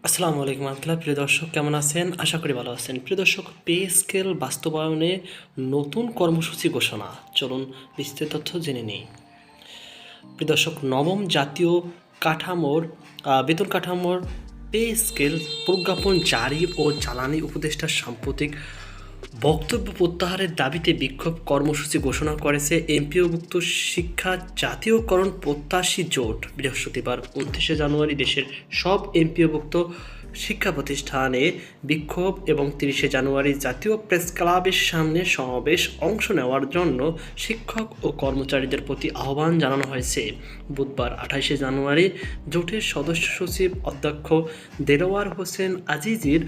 আসসালামু আলাইকুম রহমতুল্লাহ। প্রিয় দর্শক, কেমন আছেন? আশা করি ভালো আছেন। প্রিয় দর্শক, পে স্কেল বাস্তবায়নে নতুন কর্মসূচি ঘোষণা। চলুন বিস্তারিত তথ্য জেনে নিই। প্রিয় দর্শক, নবম জাতীয় বেতন কাঠামোর পে স্কেল প্রজ্ঞাপন জারি ও জ্বালানি উপদেষ্টার সাম্প্রতিক বক্তব্য প্রত্যাহারের দাবিতে বিক্ষোভ কর্মসূচি ঘোষণা করেছে এমপিওভুক্ত শিক্ষা জাতীয়করণ প্রত্যাশী জোট। বৃহস্পতিবার 29 জানুয়ারি দেশের সব এমপিওভুক্ত শিক্ষা প্রতিষ্ঠানে বিক্ষোভ এবং 30 জানুয়ারি জাতীয় প্রেস ক্লাবের সামনে সমাবেশ অংশ নেওয়ার জন্য শিক্ষক ও কর্মচারীদের প্রতি আহ্বান জানানো হয়েছে। বুধবার 28 জানুয়ারি জোটের সদস্য সচিব অধ্যক্ষ দেলোয়ার হোসেন আজিজির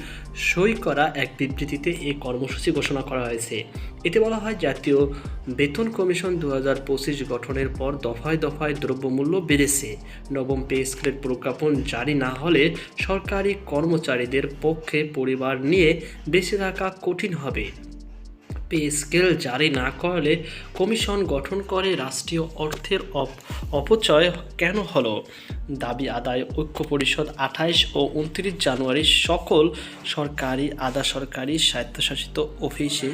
সই করা এক বিবৃতিতে এই কর্মসূচি ঘোষণা করা হয়েছে। এতে বলা হয়, জাতীয় বেতন কমিশন 2025 গঠনের পর দফায় দফায় দ্রব্যমূল্য বেড়েছে। নবম পে স্কেলের প্রজ্ঞাপন জারি না হলে সরকারি কর্মচারীদের পক্ষে পরিবার নিয়ে বেঁচে থাকা কঠিন হবে। পে স্কেল জারি না করলে কমিশন গঠন করে রাষ্ট্রীয় অর্থের অপচয় কেন হলো? দাবি আদায় ঐক্য পরিষদ 28 ও 29 জানুয়ারি সকল সরকারি আধা সরকারি স্বায়ত্তশাসিত অফিসে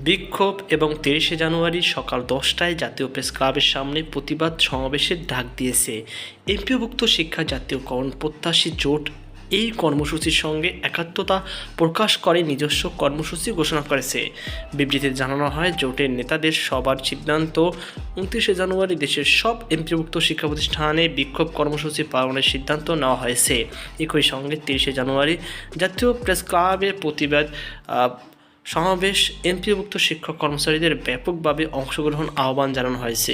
বিক্ষোভ এবং 23 জানুয়ারি সকাল 10টায় জাতীয় প্রেস ক্লাবের সামনে প্রতিবাদ সমাবেশের ডাক দিয়েছে। এমপিওভুক্ত শিক্ষা জাতীয়করণ প্রত্যাশী জোট এই কর্মসূচির সঙ্গে একাত্মতা প্রকাশ করে নিজস্ব কর্মসূচি ঘোষণা করেছে। বিবৃতিতে জানানো হয়, জোটের নেতাদের সবার সিদ্ধান্ত 29 জানুয়ারি দেশের সব এমপিওভুক্ত শিক্ষা প্রতিষ্ঠানে বিক্ষোভ কর্মসূচি পালনের সিদ্ধান্ত নেওয়া হয়েছে। একই সঙ্গে 30 জানুয়ারি জাতীয় প্রেস ক্লাবের প্রতিবাদ সমাবেশ এমপিওভুক্ত শিক্ষক কর্মচারীদের ব্যাপকভাবে অংশগ্রহণ আহ্বান জানানো হয়েছে।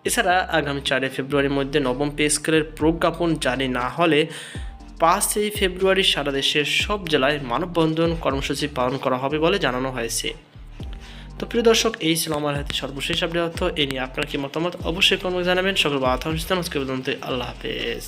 এছাড়া আগামী 4 ফেব্রুয়ারির মধ্যে নবম পে স্কেলের প্রজ্ঞাপন জারি না হলে 5 ফেব্রুয়ারি সারা দেশের সব জেলায় মানববন্ধন কর্মসূচি পালন করা হবে বলে জানানো হয়েছে। তো প্রিয় দর্শক, এই ছিল আমার হাতে সর্বশেষ আপডেট। এ নিয়ে আপনার কি মতামত অবশ্যই কমেন্টে জানাবেন। সকল বাধা আল্লাহ হাফেজ।